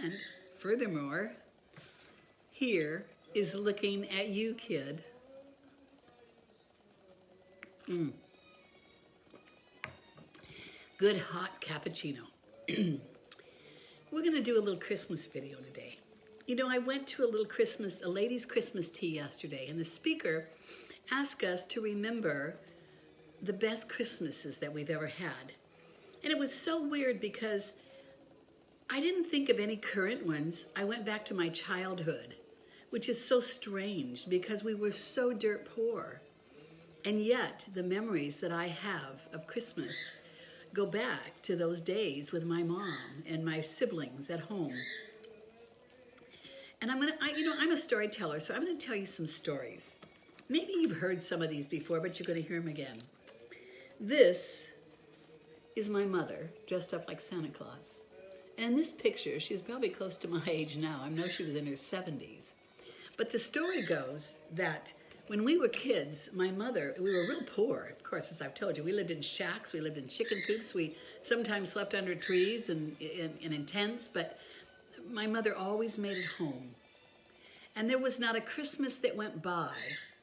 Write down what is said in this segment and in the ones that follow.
And furthermore, here is looking at you, kid. Good hot cappuccino. We're going to do a little Christmas video today. You know, I went to a ladies' Christmas tea yesterday, and the speaker asked us to remember the best Christmases that we've ever had. And it was so weird because I didn't think of any current ones. I went back to my childhood, which is so strange because we were so dirt poor. And yet the memories that I have of Christmas go back to those days with my mom and my siblings at home. And I'm a storyteller, so I'm gonna tell you some stories. Maybe you've heard some of these before, but you're gonna hear them again. This is my mother dressed up like Santa Claus. And in this picture, she's probably close to my age now. I know she was in her 70s. But the story goes that when we were kids, my mother, we were real poor. Of course, as I've told you, we lived in shacks, we lived in chicken coops, we sometimes slept under trees and in tents, but my mother always made it home. And there was not a Christmas that went by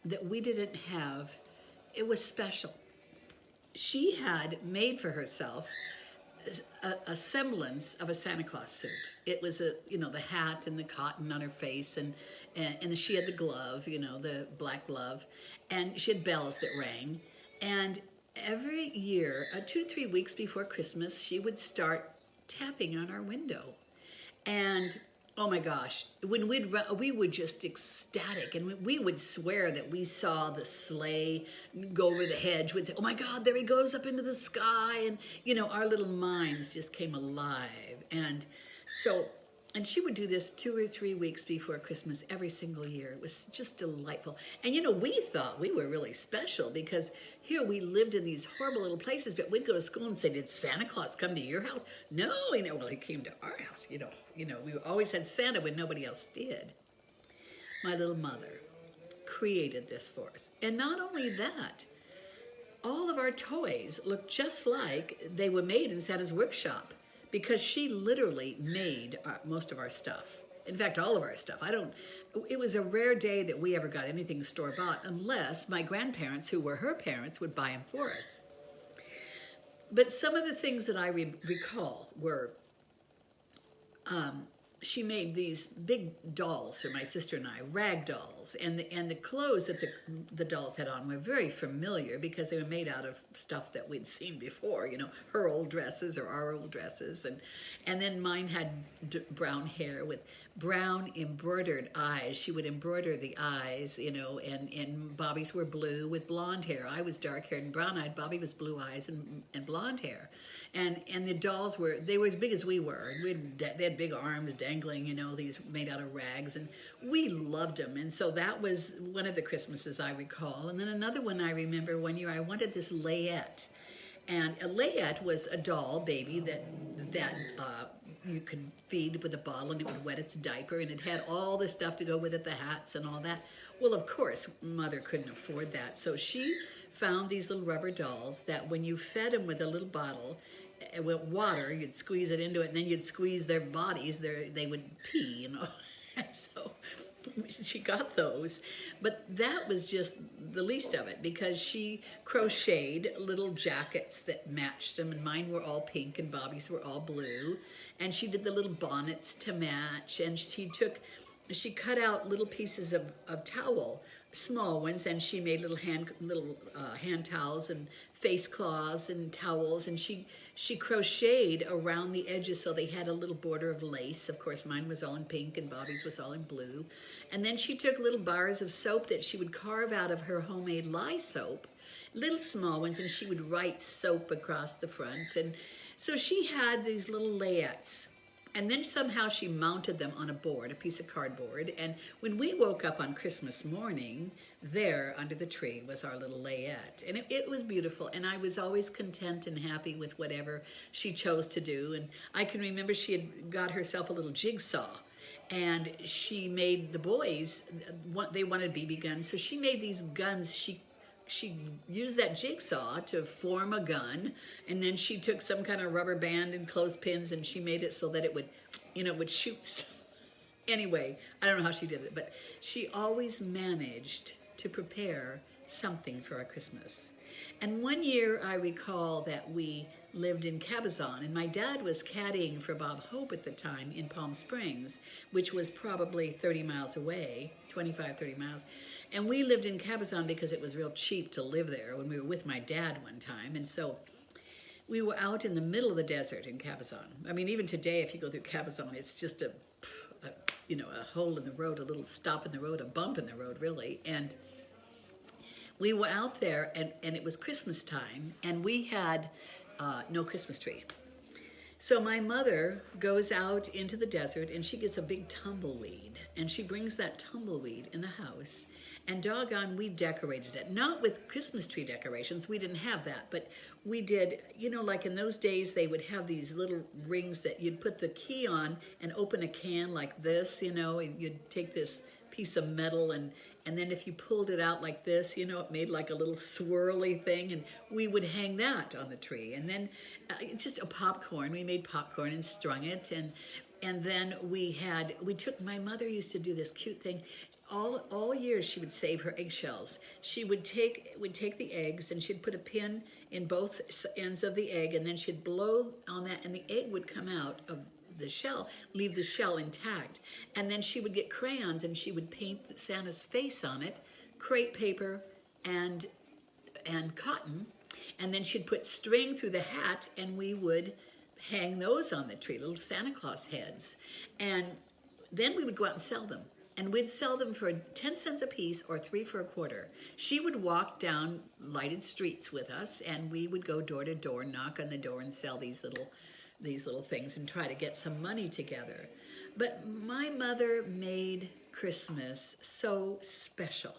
that we didn't have. It was special. She had made for herself a semblance of a Santa Claus suit. It was the hat and the cotton on her face, and she had the glove, the black glove, and she had bells that rang. And every year, 2 to 3 weeks before Christmas, she would start tapping on our window. And oh my gosh, when we were just ecstatic, and we would swear that we saw the sleigh go over the hedge. We'd say, oh my God, there he goes up into the sky. And our little minds just came alive. And she would do this 2 or 3 weeks before Christmas every single year. It was just delightful. And we thought we were really special because here we lived in these horrible little places, but we'd go to school and say, did Santa Claus come to your house? No, well, he came to our house, we always had Santa when nobody else did. My little mother created this for us. And not only that, all of our toys looked just like they were made in Santa's workshop, because she literally made most of our stuff. In fact, all of our stuff. It was a rare day that we ever got anything store-bought unless my grandparents, who were her parents, would buy them for us. But some of the things that I recall were, she made these big dolls for my sister and I, rag dolls, and the clothes that the dolls had on were very familiar because they were made out of stuff that we'd seen before, her old dresses or our old dresses, and then mine had brown hair with brown embroidered eyes. She would embroider the eyes, and Bobby's were blue with blonde hair. I was dark haired and brown eyed. Bobby was blue eyes and blonde hair. And the dolls they were as big as we were. They had big arms dangling, these made out of rags, and we loved them. And so that was one of the Christmases I recall. And then another one I remember, one year I wanted this layette. And a layette was a doll baby that you could feed with a bottle and it would wet its diaper, and it had all the stuff to go with it, the hats and all that. Well, of course, Mother couldn't afford that. So she found these little rubber dolls that when you fed them with a little bottle, with water, you'd squeeze it into it, and then you'd squeeze their bodies, they would pee, And so she got those, but that was just the least of it because she crocheted little jackets that matched them, and mine were all pink and Bobby's were all blue, and she did the little bonnets to match, and she cut out little pieces of towel, small ones, and she made little hand towels and face cloths and towels, and she crocheted around the edges so they had a little border of lace. Of course, mine was all in pink and Bobby's was all in blue. And then she took little bars of soap that she would carve out of her homemade lye soap, little small ones, and she would write soap across the front. And so she had these little layettes. And then somehow she mounted them on a board, a piece of cardboard. And when we woke up on Christmas morning, there under the tree was our little layette. And it was beautiful. And I was always content and happy with whatever she chose to do. And I can remember she had got herself a little jigsaw. And she made the boys, they wanted BB guns. So she made these guns. She used that jigsaw to form a gun, and then she took some kind of rubber band and clothespins, and she made it so that it would would shoot stuff. Anyway, I don't know how she did it, but she always managed to prepare something for our Christmas. And one year I recall that we lived in Cabazon, and my dad was caddying for Bob Hope at the time in Palm Springs, which was probably 30 miles away, 25, 30 miles. And we lived in Cabazon because it was real cheap to live there when we were with my dad one time. And so we were out in the middle of the desert in Cabazon. I mean, even today, if you go through Cabazon, it's just a hole in the road, a little stop in the road, a bump in the road, really. And we were out there, and it was Christmas time, and we had no Christmas tree. So my mother goes out into the desert, and she gets a big tumbleweed, and she brings that tumbleweed in the house, and doggone, we decorated it. Not with Christmas tree decorations, we didn't have that, but we did, like in those days, they would have these little rings that you'd put the key on and open a can like this, and you'd take this piece of metal, and then if you pulled it out like this, it made like a little swirly thing, and we would hang that on the tree. And then just a popcorn, we made popcorn and strung it, and then my mother used to do this cute thing. All year she would save her eggshells. She would take the eggs, and she'd put a pin in both ends of the egg, and then she'd blow on that, and the egg would come out of the shell, leave the shell intact. And then she would get crayons, and she would paint Santa's face on it, crepe paper and cotton, and then she'd put string through the hat, and we would hang those on the tree, little Santa Claus heads. And then we would go out and sell them. And we'd sell them for 10 cents a piece or 3 for a quarter. She would walk down lighted streets with us, and we would go door to door, knock on the door, and sell these little things and try to get some money together. But my mother made Christmas so special.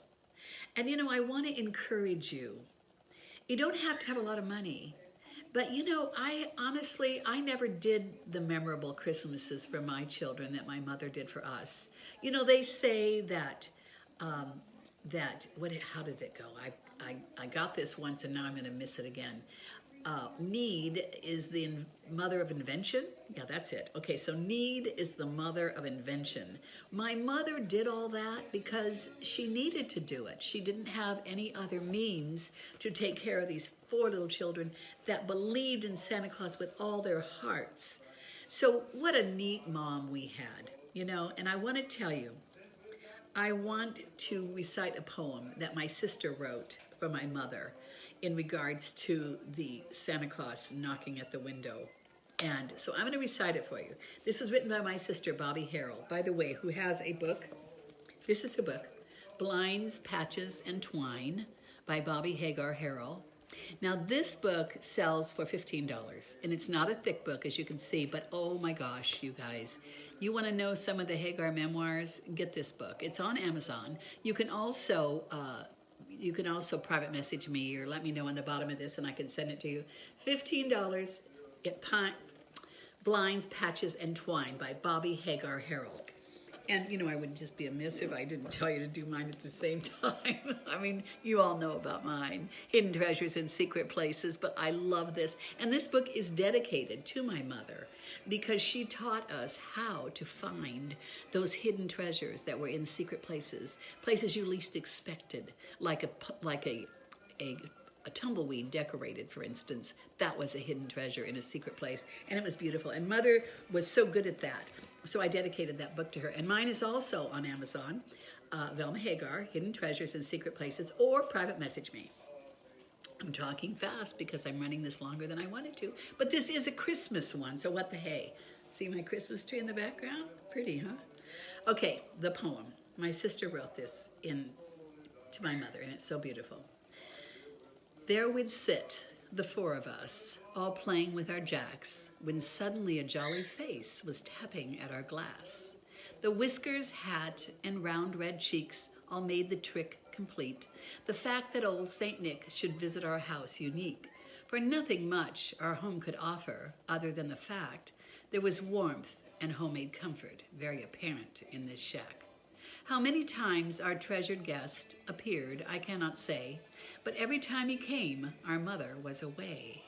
And I want to encourage you. You don't have to have a lot of money. But I never did the memorable Christmases for my children that my mother did for us. They say that, how did it go? I got this once, and now I'm going to miss it again. Need is the mother of invention. Yeah, that's it. Okay, so need is the mother of invention. My mother did all that because she needed to do it. She didn't have any other means to take care of these 4 little children that believed in Santa Claus with all their hearts. So what a neat mom we had, and I want to tell you, I want to recite a poem that my sister wrote for my mother in regards to the Santa Claus knocking at the window. And so I'm going to recite it for you. This was written by my sister, Bobby Harrell, by the way, who has a book. This is her book, Blinds, Patches, and Twine by Bobby Hagar Harrell. Now, this book sells for $15, and it's not a thick book, as you can see, but oh my gosh, you guys. You want to know some of the Hagar memoirs? Get this book. It's on Amazon. You can also private message me or let me know on the bottom of this, and I can send it to you. $15, Blinds, Patches, and Twine by Bobby Hagar Harrell. And, I would just be amiss if I didn't tell you to do mine at the same time. I mean, you all know about mine, Hidden Treasures in Secret Places, but I love this. And this book is dedicated to my mother because she taught us how to find those hidden treasures that were in secret places, places you least expected, like a tumbleweed decorated, for instance. That was a hidden treasure in a secret place, and it was beautiful. And Mother was so good at that. So I dedicated that book to her. And mine is also on Amazon, Velma Hagar, Hidden Treasures in Secret Places, or private message me. I'm talking fast because I'm running this longer than I wanted to. But this is a Christmas one, so what the hey? See my Christmas tree in the background? Pretty, huh? Okay, the poem. My sister wrote this to my mother, and it's so beautiful. There we'd sit, the 4 of us, all playing with our jacks, when suddenly a jolly face was tapping at our glass. The whiskers, hat, and round red cheeks all made the trick complete. The fact that old Saint Nick should visit our house unique, for nothing much our home could offer other than the fact there was warmth and homemade comfort very apparent in this shack. How many times our treasured guest appeared, I cannot say, but every time he came, our mother was away.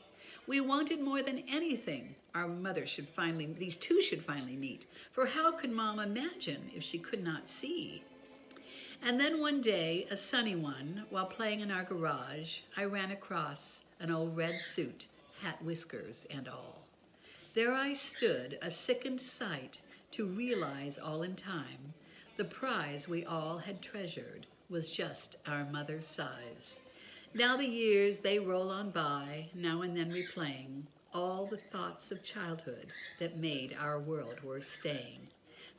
We wanted more than anything these two should finally meet. For how could Mom imagine if she could not see? And then one day, a sunny one, while playing in our garage, I ran across an old red suit, hat, whiskers, and all. There I stood, a sickened sight, to realize all in time the prize we all had treasured was just our mother's size. Now the years, they roll on by, now and then replaying all the thoughts of childhood that made our world worth staying.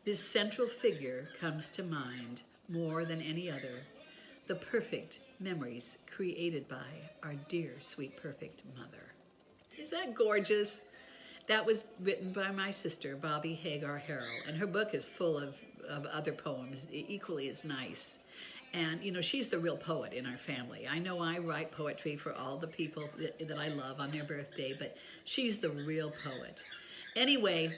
This central figure comes to mind more than any other, the perfect memories created by our dear, sweet, perfect mother. Is that gorgeous? That was written by my sister, Bobby Hagar Harrell, and her book is full of other poems equally as nice. And, you know, she's the real poet in our family. I know I write poetry for all the people that I love on their birthday, but she's the real poet. Anyway,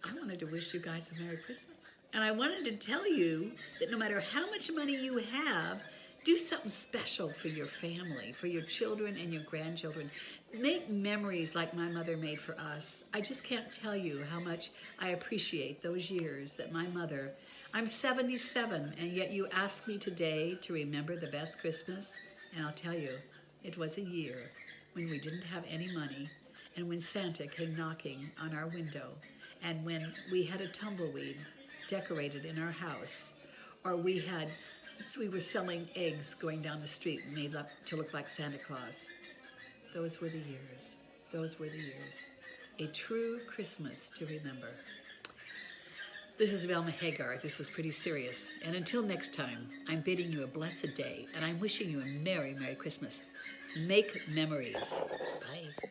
I wanted to wish you guys a Merry Christmas. And I wanted to tell you that no matter how much money you have, do something special for your family, for your children and your grandchildren. Make memories like my mother made for us. I just can't tell you how much I appreciate those years that my mother... I'm 77, and yet you ask me today to remember the best Christmas, and I'll tell you, it was a year when we didn't have any money, and when Santa came knocking on our window, and when we had a tumbleweed decorated in our house, or we were selling eggs going down the street made up to look like Santa Claus. Those were the years. Those were the years. A true Christmas to remember. This is Velma Hagar. This is pretty serious. And until next time, I'm bidding you a blessed day, and I'm wishing you a Merry, Merry Christmas. Make memories. Bye.